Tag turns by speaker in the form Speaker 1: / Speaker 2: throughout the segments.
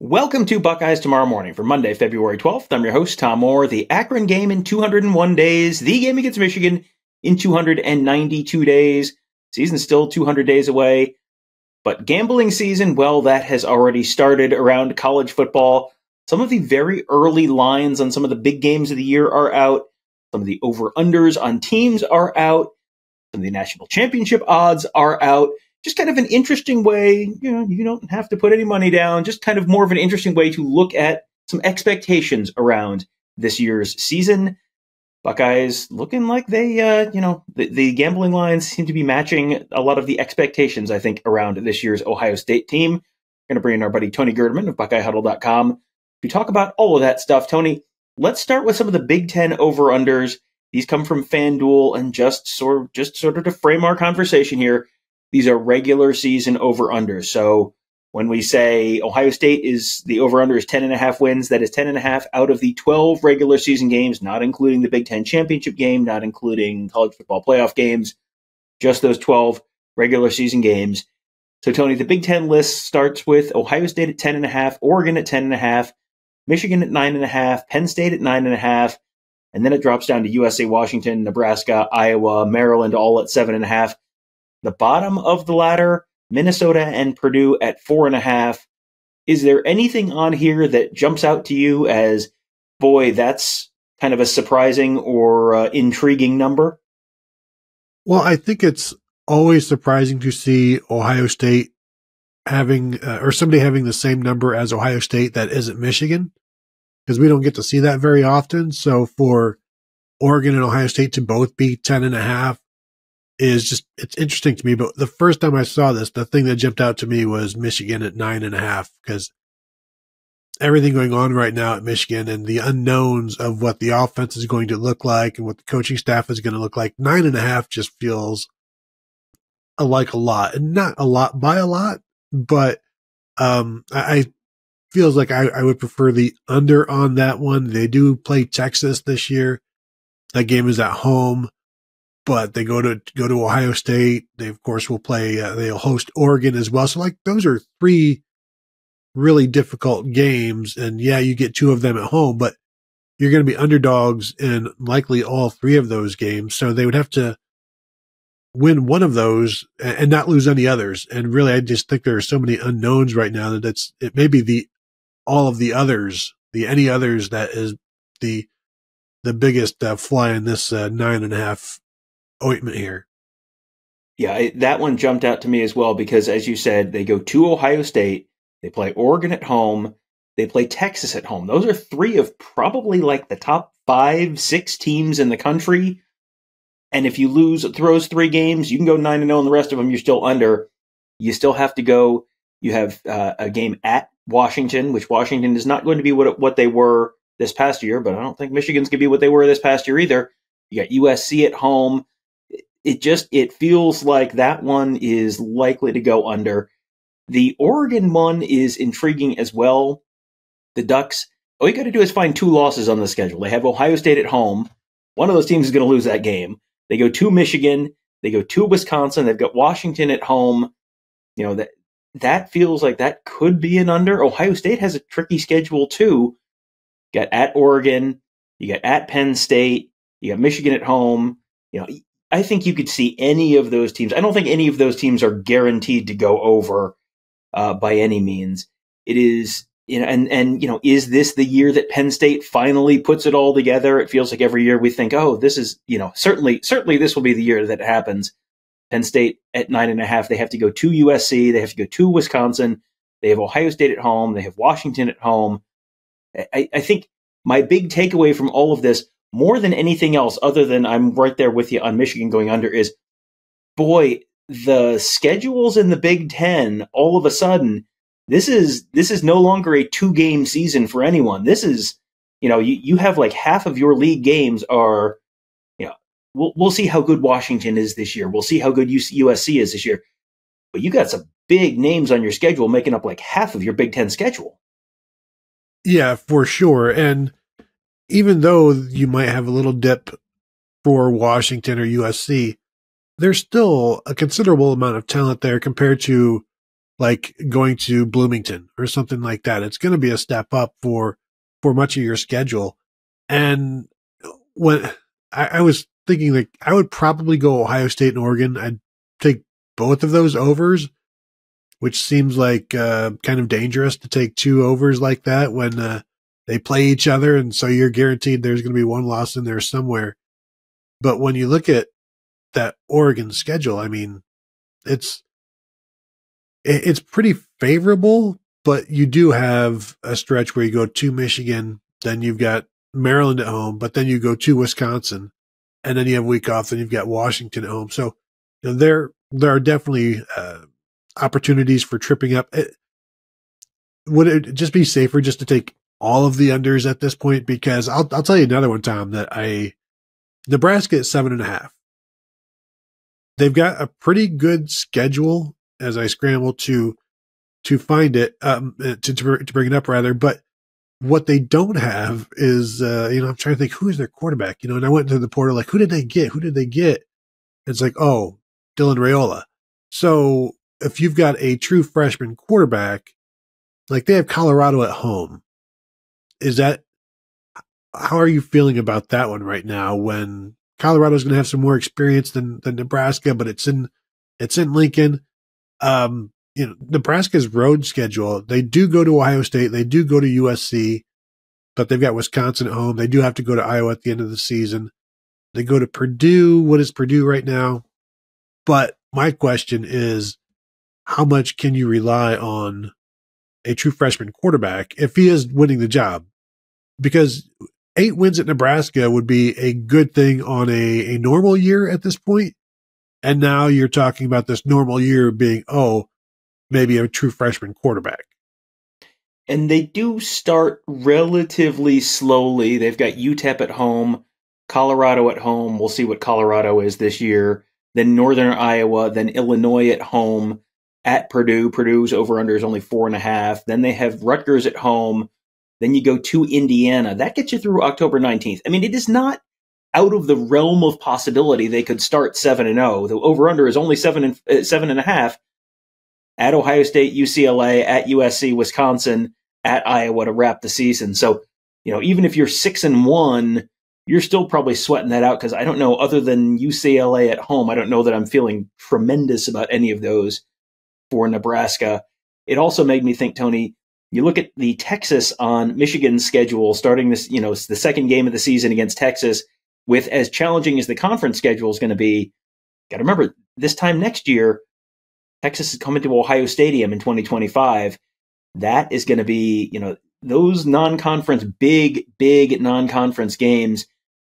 Speaker 1: Welcome to Buckeyes Tomorrow Morning for Monday, February 12th. I'm your host, Tom Orr. The Akron game in 201 days, the game against Michigan in 292 days. Season's still 200 days away. But gambling season, well, that has already started around college football. Some of the very early lines on some of the big games of the year are out. Some of the over-unders on teams are out. Some of the national championship odds are out. Just kind of an interesting way, you don't have to put any money down, just kind of more of an interesting way to look at some expectations around this year's season. Buckeyes looking like they, the gambling lines seem to be matching a lot of the expectations, I think, around this year's Ohio State team. We're going to bring in our buddy Tony Gerdeman of BuckeyeHuddle.com to talk about all of that stuff. Tony, let's start with some of the Big Ten over-unders. These come from FanDuel, and just sort of to frame our conversation here, these are regular season over-unders. So when we say Ohio State is the over-under is 10.5 wins, that is 10.5 out of the 12 regular season games, not including the Big Ten championship game, not including college football playoff games, just those 12 regular season games. So, Tony, the Big Ten list starts with Ohio State at 10.5, Oregon at 10.5, Michigan at 9.5, Penn State at 9.5, and then it drops down to USA, Washington, Nebraska, Iowa, Maryland, all at 7.5. The bottom of the ladder, Minnesota and Purdue at 4.5. Is there anything on here that jumps out to you as, boy, that's kind of a surprising or intriguing number?
Speaker 2: Well, I think it's always surprising to see Ohio State having, or somebody having the same number as Ohio State that isn't Michigan, because we don't get to see that very often. So for Oregon and Ohio State to both be 10.5, is just, it's interesting to me. But the first time I saw this, the thing that jumped out to me was Michigan at 9.5, because everything going on right now at Michigan and the unknowns of what the offense is going to look like and what the coaching staff is going to look like, 9.5 just feels like a lot, and not a lot by a lot, but I feels like I would prefer the under on that one. They do play Texas this year. That game is at home. But they go to Ohio State. They, of course, will play, they'll host Oregon as well. So, like, those are three really difficult games. And yeah, you get two of them at home, but you're going to be underdogs in likely all three of those games. So they would have to win one of those and not lose any others. And really, I just think there are so many unknowns right now that it may be all of the others, any others that is the biggest fly in this 9.5 ointment here.
Speaker 1: Yeah, that one jumped out to me as well because, as you said, they go to Ohio State, they play Oregon at home, they play Texas at home. Those are three of probably like the top 5-6 teams in the country. And if you lose those three games, you can go 9-0, and the rest of them you're still under. You still have to go. You have a game at Washington, which Washington is not going to be what they were this past year, but I don't think Michigan's going to be what they were this past year either. You got USC at home. It feels like that one is likely to go under. The Oregon one is intriguing as well. The Ducks, all you got to do is find two losses on the schedule. They have Ohio State at home. One of those teams is going to lose that game. They go to Michigan. They go to Wisconsin. They've got Washington at home. That feels like that could be an under. Ohio State has a tricky schedule too. You got at Oregon. You got at Penn State. You got Michigan at home. I think you could see any of those teams. I don't think any of those teams are guaranteed to go over by any means. It is, is this the year that Penn State finally puts it all together? It feels like every year we think, oh, this is, certainly this will be the year that it happens. Penn State at 9.5, they have to go to USC, they have to go to Wisconsin, they have Ohio State at home, they have Washington at home. I think my big takeaway from all of this, more than anything else, other than I'm right there with you on Michigan going under, is, boy, the schedules in the Big Ten, all of a sudden, this is no longer a 2-game season for anyone. This is, you have like half of your league games are, we'll see how good Washington is this year. We'll see how good USC is this year. But you got some big names on your schedule making up like half of your Big Ten schedule.
Speaker 2: Yeah, for sure. And even though you might have a little dip for Washington or USC, there's still a considerable amount of talent there compared to like going to Bloomington or something like that. It's going to be a step up for much of your schedule. And when I was thinking, like, I would probably go Ohio State and Oregon. I'd take both of those overs, which seems like kind of dangerous to take two overs like that when they play each other. And so you're guaranteed there's going to be one loss in there somewhere. But when you look at that Oregon schedule, I mean, it's pretty favorable, but you do have a stretch where you go to Michigan, then you've got Maryland at home, but then you go to Wisconsin, and then you have a week off, then you've got Washington at home. So there are definitely opportunities for tripping up. Would it just be safer just to take all of the unders at this point? Because I'll tell you another one, Tom, that Nebraska at 7.5. They've got a pretty good schedule as I scramble to find it, to bring it up rather. But what they don't have is, I'm trying to think, who is their quarterback, and I went to the portal, like, who did they get? It's like, oh, Dylan Raiola. So if you've got a true freshman quarterback, like they have Colorado at home, how are you feeling about that one right now when Colorado's going to have some more experience than Nebraska, but it's in Lincoln. Nebraska's road schedule, they do go to Ohio State, they do go to USC, but they've got Wisconsin at home. They do have to go to Iowa at the end of the season. They go to Purdue. What is Purdue right now? But my question is, how much can you rely on a true freshman quarterback if he is winning the job? Because 8 wins at Nebraska would be a good thing on a normal year at this point. And now you're talking about this normal year being, maybe a true freshman quarterback.
Speaker 1: And they do start relatively slowly. They've got UTEP at home, Colorado at home. We'll see what Colorado is this year. Then Northern Iowa, then Illinois at home, at Purdue. Purdue's over-under is only 4.5. Then they have Rutgers at home. Then you go to Indiana. That gets you through October 19th. I mean, it is not out of the realm of possibility they could start 7-0. The over-under is only 7.5. At Ohio State, UCLA, at USC, Wisconsin, at Iowa to wrap the season. So, even if you're 6-1, you're still probably sweating that out, because I don't know, other than UCLA at home, I don't know that I'm feeling tremendous about any of those for Nebraska. It also made me think, Tony, you look at the Texas on Michigan's schedule starting this, it's the second game of the season against Texas, with as challenging as the conference schedule is going to be. Got to remember, this time next year, Texas is coming to Ohio Stadium in 2025. That is going to be, those non-conference, big non-conference games.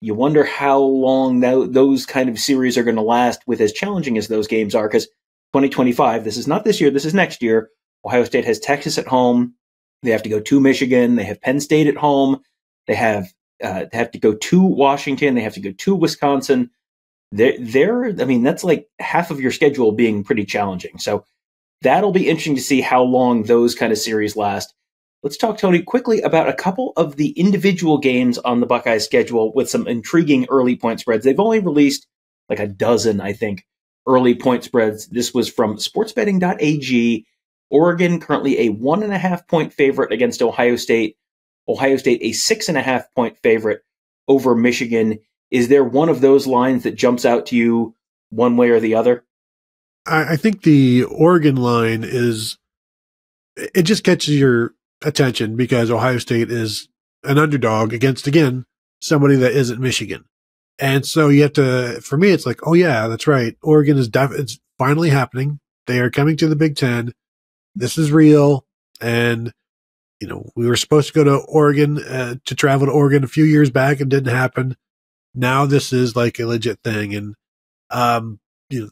Speaker 1: You wonder how long those kind of series are going to last with as challenging as those games are, because 2025, this is not this year, this is next year. Ohio State has Texas at home. They have to go to Michigan. They have Penn State at home. They have to go to Washington. They have to go to Wisconsin. That's like half of your schedule being pretty challenging. So that'll be interesting to see how long those kind of series last. Let's talk, Tony, quickly about a couple of the individual games on the Buckeyes schedule with some intriguing early point spreads. They've only released like a dozen, I think, early point spreads. This was from sportsbetting.ag. Oregon currently a 1.5 point favorite against Ohio State. Ohio State a 6.5 point favorite over Michigan. Is there one of those lines that jumps out to you one way or the other?
Speaker 2: I think the Oregon line it just catches your attention because Ohio State is an underdog against, again, somebody that isn't Michigan. And so you have to, for me, it's like, oh yeah, that's right. Oregon it's finally happening. They are coming to the Big Ten. This is real. And, we were supposed to go to Oregon, to travel to Oregon a few years back. It didn't happen. Now this is like a legit thing. And,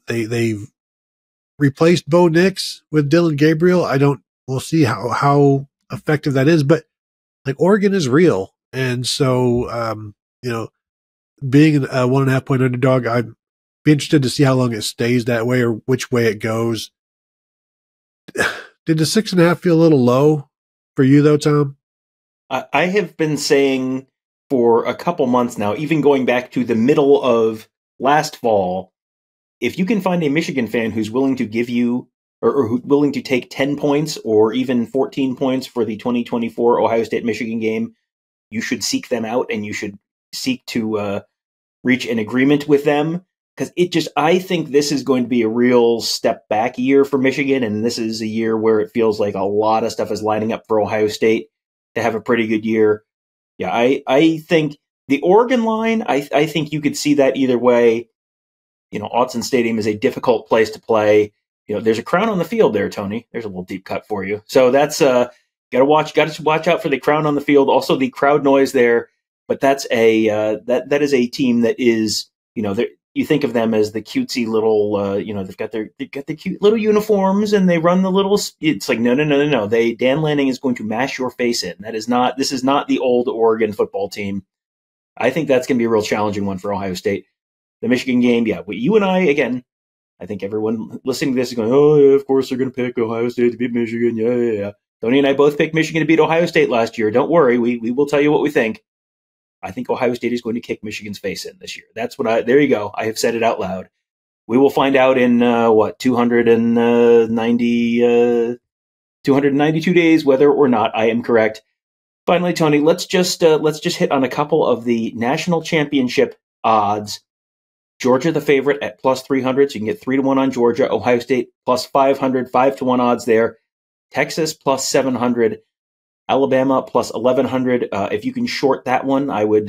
Speaker 2: they've replaced Bo Nix with Dylan Gabriel. We'll see how effective that is, but like Oregon is real. And so, being a 1.5 point underdog, I'd be interested to see how long it stays that way or which way it goes. Did the 6.5 feel a little low for you though, Tom?
Speaker 1: I have been saying for a couple months now, even going back to the middle of last fall, if you can find a Michigan fan who's willing to give you or willing to take 10 points or even 14 points for the 2024 Ohio State Michigan game, you should seek them out and you should seek to reach an agreement with them. Because I think this is going to be a real step back year for Michigan. And this is a year where it feels like a lot of stuff is lining up for Ohio State to have a pretty good year. Yeah, I think the Oregon line, I think you could see that either way. Autzen Stadium is a difficult place to play. There's a crown on the field there, Tony. There's a little deep cut for you. So that's got to watch out for the crown on the field. Also the crowd noise there. But that's that is a team that is, you think of them as the cutesy little, they've got the cute little uniforms and they run the little. It's like no. Dan Lanning is going to mash your face in. This is not the old Oregon football team. I think that's going to be a real challenging one for Ohio State. The Michigan game, yeah. You and I, again, I think everyone listening to this is going, oh, yeah, of course they're going to pick Ohio State to beat Michigan. Yeah. Tony and I both picked Michigan to beat Ohio State last year. Don't worry. We will tell you what we think. I think Ohio State is going to kick Michigan's face in this year. There you go. I have said it out loud. We will find out in 292 days whether or not I am correct. Finally, Tony, let's just hit on a couple of the national championship odds. Georgia, the favorite at plus 300, so you can get 3-1 on Georgia. Ohio State plus 500, 5-1 odds there. Texas plus 700. Alabama plus 1,100. If you can short that one, I would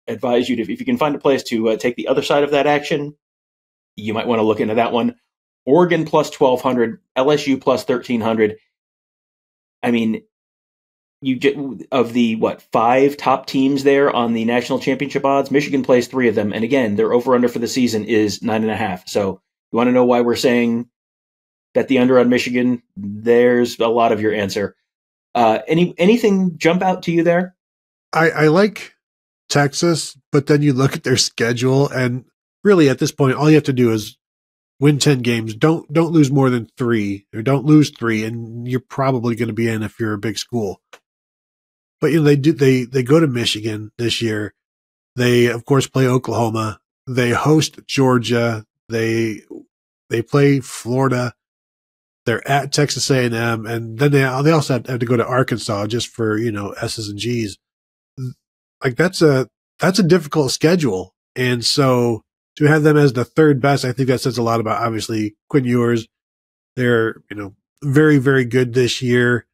Speaker 1: advise you to, if you can find a place to take the other side of that action, you might want to look into that one. Oregon plus 1,200, LSU plus 1,300. I mean, of the 5 top teams there on the national championship odds, Michigan plays 3 of them, and again, their over/under for the season is 9.5. So you want to know why we're saying that the under on Michigan? There's a lot of your answer. Anything jump out to you there?
Speaker 2: I like Texas, but then you look at their schedule, and really at this point, all you have to do is win 10 games. Don't lose more than 3, or don't lose 3, and you're probably going to be in if you're a big school. But they go to Michigan this year. They of course play Oklahoma. They host Georgia. They play Florida. They're at Texas A&M, and then they also have to go to Arkansas just for S's and G's. Like that's a difficult schedule, and so to have them as the 3rd best, I think that says a lot about obviously Quinn Ewers. They're very, very good this year.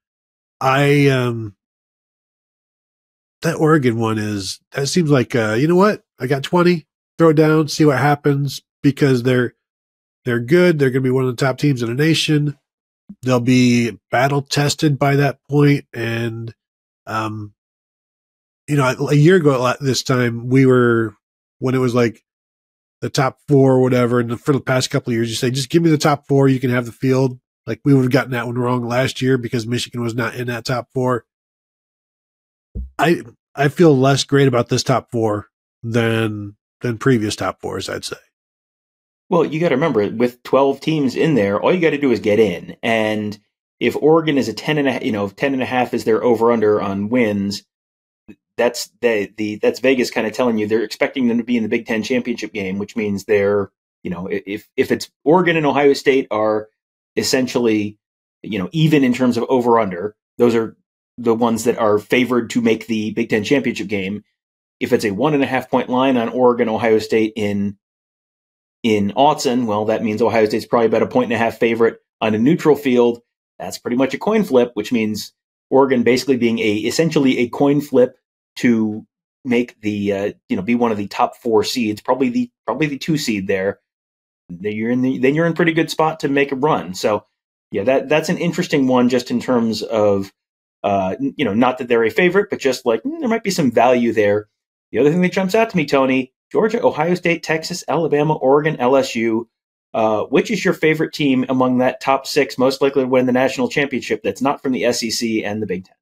Speaker 2: That Oregon one that seems like what, I got 20, throw it down, see what happens, because they're good. They're going to be one of the top teams in the nation. They'll be battle tested by that point. And, a year ago at this time, when it was like the top 4 or whatever, and for the past couple of years, you say, just give me the top 4. You can have the field. Like we would have gotten that one wrong last year because Michigan was not in that top 4. I feel less great about this top 4 than previous top 4s, I'd say.
Speaker 1: Well, you got to remember, with 12 teams in there, all you got to do is get in. And if Oregon is a 10.5 is their over/under on wins, that's that's Vegas kind of telling you they're expecting them to be in the Big Ten championship game, which means they're, if it's Oregon and Ohio State are essentially, even in terms of over/under, those are the ones that are favored to make the Big Ten championship game. If it's a 1.5 point line on Oregon, Ohio State in Autzen, well, that means Ohio State's probably about a 1.5 favorite on a neutral field. That's pretty much a coin flip, which means Oregon basically being essentially a coin flip to make the be one of the top 4 seeds, probably the 2 seed there. Then you're in pretty good spot to make a run. So yeah, that's an interesting one just in terms of not that they're a favorite, but just like there might be some value there. The other thing that jumps out to me, Tony, Georgia, Ohio State, Texas, Alabama, Oregon, LSU. Which is your favorite team among that top 6 most likely to win the national championship that's not from the SEC and the Big Ten?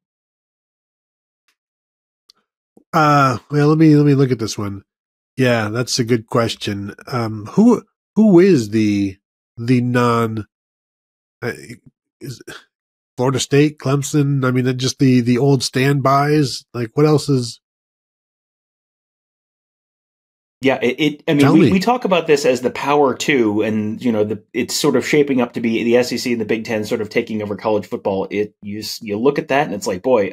Speaker 2: Well, let me look at this one. Yeah, that's a good question. Who is the non is Florida State, Clemson? I mean, just the old standbys. Like, what else is?
Speaker 1: Yeah, I mean, we talk about this as the Power Two, and it's sort of shaping up to be the SEC and the Big Ten sort of taking over college football. You look at that, and it's like, boy,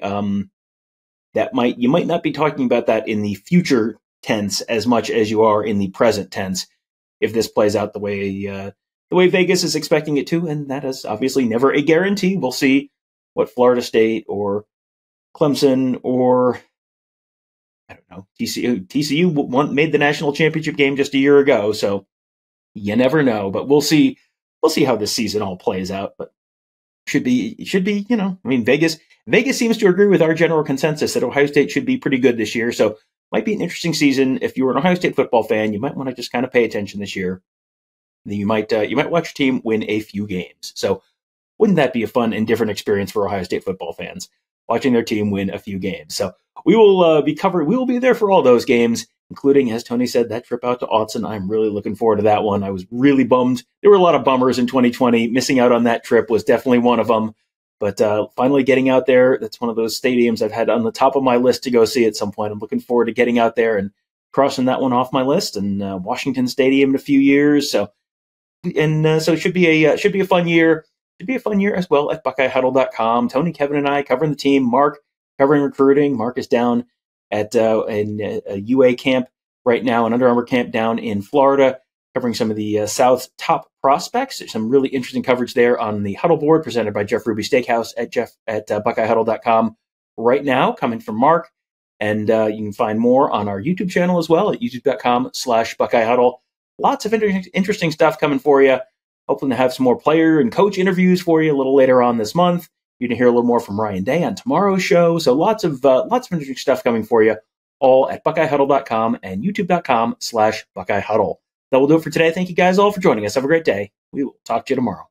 Speaker 1: you might not be talking about that in the future tense as much as you are in the present tense if this plays out the way Vegas is expecting it to, and that is obviously never a guarantee. We'll see what Florida State or Clemson or I don't know, TCU made the national championship game just a year ago, so you never know. But we'll see how this season all plays out. But should be, I mean, Vegas seems to agree with our general consensus that Ohio State should be pretty good this year. So might be an interesting season. If you were an Ohio State football fan, you might want to just kind of pay attention this year. You might watch your team win a few games. So wouldn't that be a fun and different experience for Ohio State football fans, watching their team win a few games? So we will we will be there for all those games, including, as Tony said, that trip out to Autzen. I'm really looking forward to that one. I was really bummed. There were a lot of bummers in 2020. Missing out on that trip was definitely one of them. But finally getting out there, that's one of those stadiums I've had on the top of my list to go see at some point. I'm looking forward to getting out there and crossing that one off my list. And Washington Stadium in a few years. So it should be a fun year. It'd be a fun year as well at BuckeyeHuddle.com. Tony, Kevin, and I covering the team. Mark covering recruiting. Mark is down at in a UA camp right now, an Under Armour camp down in Florida, covering some of the South's top prospects. There's some really interesting coverage there on the Huddle board presented by Jeff Ruby Steakhouse at BuckeyeHuddle.com right now, coming from Mark. And you can find more on our YouTube channel as well at youtube.com/BuckeyeHuddle. Lots of interesting stuff coming for you. Hoping to have some more player and coach interviews for you a little later on this month. You're going to hear a little more from Ryan Day on tomorrow's show. So lots of interesting stuff coming for you, all at BuckeyeHuddle.com and youtube.com/BuckeyeHuddle. That will do it for today. Thank you guys all for joining us. Have a great day. We will talk to you tomorrow.